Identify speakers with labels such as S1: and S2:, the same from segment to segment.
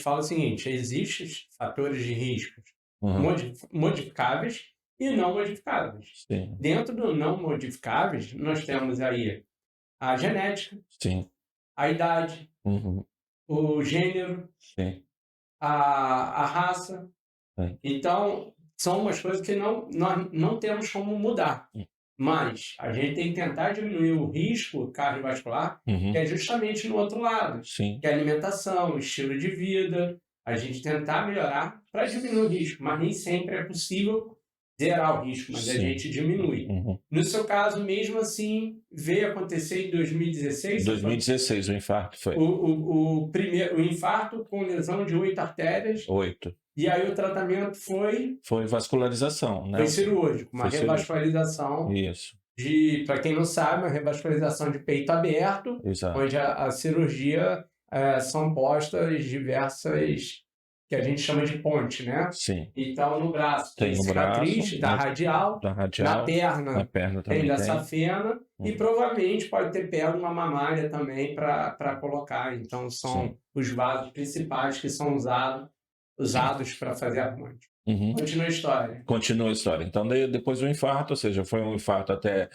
S1: fala o seguinte: existem fatores de risco
S2: Uhum.
S1: modificáveis e não modificáveis.
S2: Sim,
S1: Dentro do não modificáveis, nós temos aí a genética,
S2: sim.
S1: a idade,
S2: Uhum.
S1: o gênero,
S2: Sim,
S1: a raça.
S2: sim.
S1: Então, são umas coisas que nós não temos como mudar. Mas a gente tem que tentar diminuir o risco cardiovascular, que
S2: Uhum.
S1: é justamente no outro lado,
S2: Sim,
S1: que é alimentação, estilo de vida, a gente tentar melhorar para diminuir o risco, mas nem sempre é possível zerar o risco, mas a
S2: sim.
S1: gente diminui.
S2: Uhum.
S1: No seu caso, mesmo assim, veio acontecer em 2016, você falou,
S2: 2016 o infarto foi.
S1: o infarto com lesão de 8 artérias,
S2: 8.
S1: e aí o tratamento
S2: Foi vascularização, né?
S1: foi cirúrgico, uma
S2: Foi cirúrgico.
S1: revascularização
S2: Isso,
S1: para quem não sabe, uma revascularização de peito aberto,
S2: exato.
S1: onde a cirurgia são postas diversas, que a gente chama de ponte, né?
S2: Sim.
S1: Então, no braço tem
S2: Tem no braço,
S1: cicatriz da radial,
S2: da
S1: na
S2: radial, na
S1: perna
S2: perna
S1: tem
S2: também
S1: da
S2: tem.
S1: safena, e
S2: Uhum.
S1: provavelmente pode ter pego uma mamária também para colocar. Então,
S2: Sim.
S1: são os vasos principais que são usados para fazer a ponte.
S2: Uhum.
S1: Continua a história.
S2: Continua a história. Então, depois do infarto, ou seja, foi um infarto até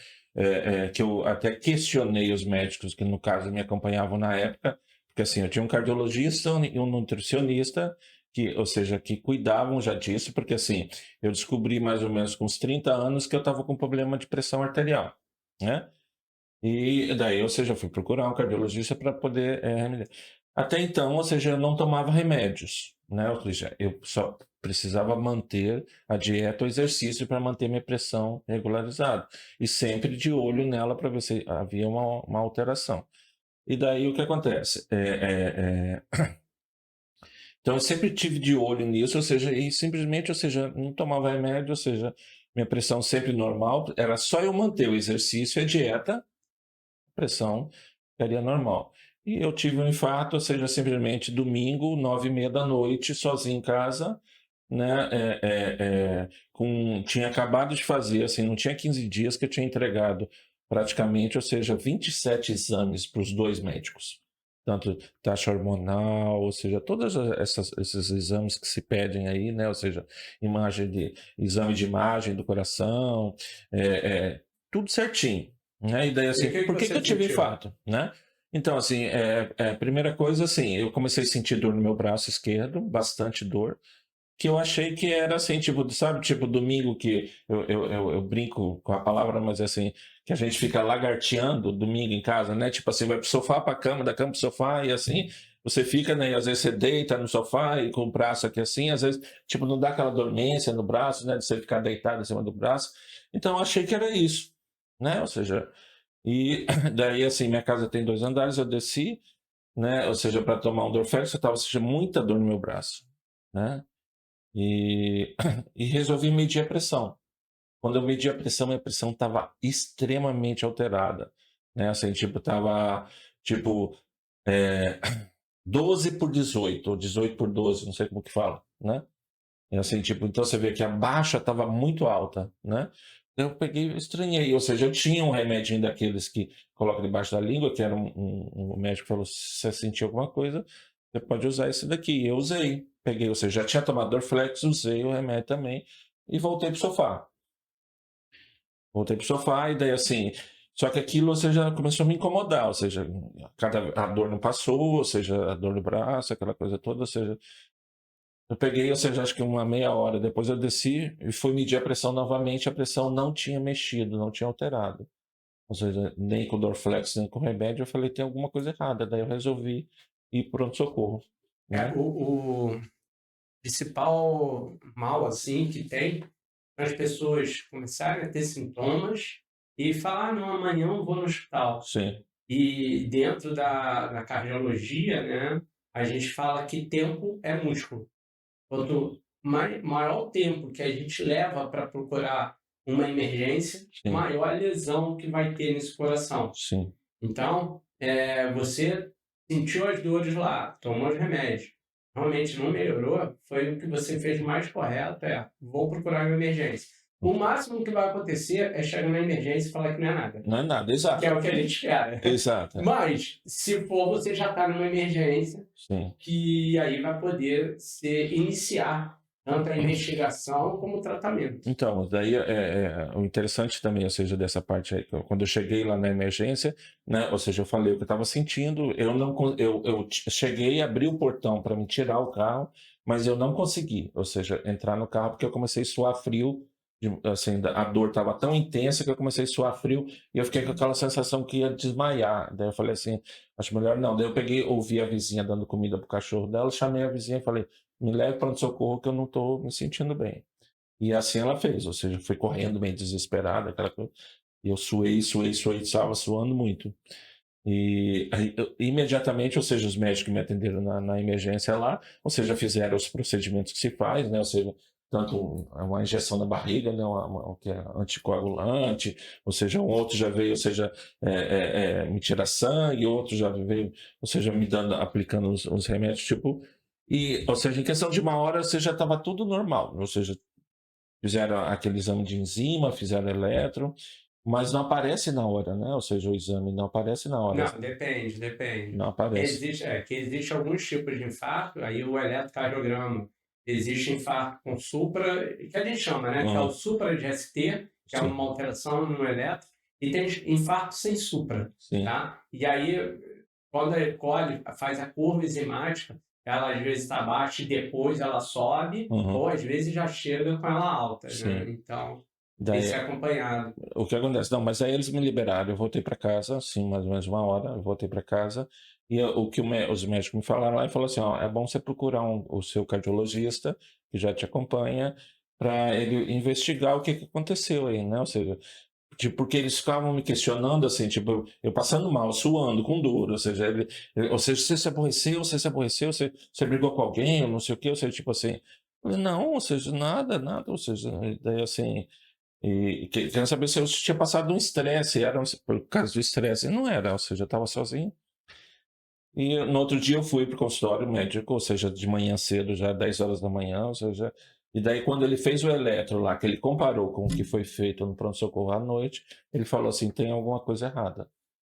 S2: que eu até questionei os médicos que, no caso, me acompanhavam na época, porque assim, eu tinha um cardiologista e um nutricionista, que, ou seja, que cuidavam já disso, porque assim, eu descobri mais ou menos com uns 30 anos que eu estava com problema de pressão arterial, né? E daí, ou seja, eu fui procurar um cardiologista para poder remediar. Até então, ou seja, eu não tomava remédios, né? Ou seja, eu só precisava manter a dieta, o exercício para manter minha pressão regularizada. E sempre de olho nela para ver se havia uma alteração. E daí o que acontece? Então eu sempre tive de olho nisso, ou seja, e simplesmente, ou seja, não tomava remédio, ou seja, minha pressão sempre normal, era só eu manter o exercício e a dieta, pressão ficaria normal. E eu tive um infarto, ou seja, simplesmente domingo, 9h30 da noite, sozinho em casa, né? Tinha acabado de fazer, assim, não tinha 15 dias que eu tinha entregado praticamente, ou seja, 27 exames para os dois médicos. Tanto taxa hormonal, ou seja, todos esses exames que se pedem aí, né? Ou seja, exame de imagem do coração, tudo certinho. Né? E daí,
S1: E o
S2: assim,
S1: que
S2: por que que
S1: você
S2: eu tive
S1: sentiu?
S2: infarto? Né? Então, assim, primeira coisa, assim, eu comecei a sentir dor no meu braço esquerdo, bastante dor, que eu achei que era assim, tipo, sabe, tipo domingo que eu brinco com a palavra, mas é assim, que a gente fica lagarteando domingo em casa, né? Tipo assim, vai pro sofá pra cama, da cama pro sofá, e assim, você fica, né? E às vezes você deita no sofá e com o braço aqui assim, às vezes, tipo, não dá aquela dormência no braço, né? De você ficar deitado em cima do braço. Então, eu achei que era isso, né? Ou seja, e daí, assim, minha casa tem 2 andares, eu desci, né? Ou seja, para tomar um Dorflex, eu estava sentindo muita dor no meu braço, né? E, e resolvi medir a pressão. Quando eu medi a pressão, minha pressão estava extremamente alterada, né? Assim, tipo, estava, tipo, é, 12 por 18, ou 18 por 12, não sei como que fala, né? E assim, tipo, então você vê que a baixa estava muito alta, né? Eu peguei, estranhei, ou seja, eu tinha um remedinho daqueles que coloca debaixo da língua, que era um médico falou, se você sentir alguma coisa, você pode usar esse daqui. Eu usei, peguei, ou seja, já tinha tomado Dorflex, usei o remédio também e voltei pro sofá. Voltei pro sofá e daí assim, só que aquilo, ou seja, começou a me incomodar, ou seja, a dor não passou, ou seja, a dor no braço, aquela coisa toda, ou seja, eu peguei, ou seja, acho que uma meia hora depois eu desci e fui medir a pressão novamente, a pressão não tinha mexido, não tinha alterado. Ou seja, nem com Dorflex, nem com remédio, eu falei, tem alguma coisa errada. Daí eu resolvi ir pronto-socorro, né?
S1: O principal mal assim que tem as pessoas começarem a ter sintomas e falar: "Ah, não, amanhã eu vou no hospital".
S2: Sim,
S1: E dentro da cardiologia, né, a gente fala que tempo é músculo. Quanto maior o tempo que a gente leva para procurar uma emergência,
S2: sim,
S1: maior a lesão que vai ter nesse coração.
S2: sim,
S1: Então, você sentiu as dores lá, tomou os remédios, realmente não melhorou, foi o que você fez mais correto, vou procurar uma emergência. O máximo que vai acontecer é chegar na emergência e falar que não é nada.
S2: Não é nada,
S1: Que
S2: exato.
S1: é o que a gente espera.
S2: Exato.
S1: Mas, se for, você já está numa emergência,
S2: Sim.
S1: que aí vai poder iniciar tanto a investigação como o tratamento.
S2: Então, daí o interessante também, ou seja, dessa parte aí, quando eu cheguei lá na emergência, né, ou seja, eu falei o que eu estava sentindo, eu cheguei, abri o portão para me tirar o carro, mas eu não consegui, ou seja, entrar no carro porque eu comecei a suar frio, assim, a dor estava tão intensa que eu comecei a suar frio e eu fiquei com aquela sensação que ia desmaiar. Daí eu falei assim, acho melhor não. Daí eu peguei, ouvi a vizinha dando comida pro cachorro dela, chamei a vizinha e falei, me leve para pronto-socorro que eu não estou me sentindo bem. E assim ela fez, ou seja, foi correndo meio desesperada, aquela coisa. E eu suei, estava suando muito. E aí, imediatamente, ou seja, os médicos que me atenderam na emergência lá, ou seja, fizeram os procedimentos que se faz, né? Ou seja, tanto uma injeção na barriga, né? Que é anticoagulante, ou seja, um outro já veio, ou seja, me tirar sangue, outro já veio, ou seja, me dando, aplicando os remédios, tipo, e, ou seja, em questão de uma hora, você já estava tudo normal, ou seja, fizeram aquele exame de enzima, fizeram eletro, mas não aparece na hora, né? Ou seja, o exame não aparece na hora.
S1: Não, depende.
S2: Não aparece.
S1: Existe alguns tipos de infarto, aí o eletrocardiograma. Existe infarto com supra, que a gente chama, né? Que é o supra de ST, que é
S2: Sim.
S1: uma alteração no eletro, e tem infarto sem supra,
S2: Sim.
S1: tá? E aí, quando ele colhe, faz a curva enzimática, ela às vezes está baixa e depois ela sobe, ou às vezes já chega com ela alta, né?
S2: Sim.
S1: Então,
S2: Daí,
S1: isso é acompanhado.
S2: o que acontece? Não, mas aí eles me liberaram, eu voltei para casa, assim, mais ou menos uma hora, eu voltei para casa, e o que os médicos me falaram lá, e falou assim, ó, é bom você procurar o seu cardiologista, que já te acompanha, para ele investigar o que aconteceu aí, né? Ou seja, tipo, porque eles ficavam me questionando, assim, tipo, eu passando mal, suando, com dor, ou seja, ou seja, você se aborreceu, você brigou com alguém, ou não sei o quê, ou seja, tipo assim, eu falei, não, ou seja, nada, ou seja, daí assim, e querendo saber se eu tinha passado um estresse, era por causa do estresse, e não era, ou seja, eu estava sozinho. E no outro dia eu fui para o consultório médico, ou seja, de manhã cedo, já 10 horas da manhã, ou seja, e daí quando ele fez o eletro lá, que ele comparou com o que foi feito no pronto-socorro à noite, ele falou assim, tem alguma coisa errada.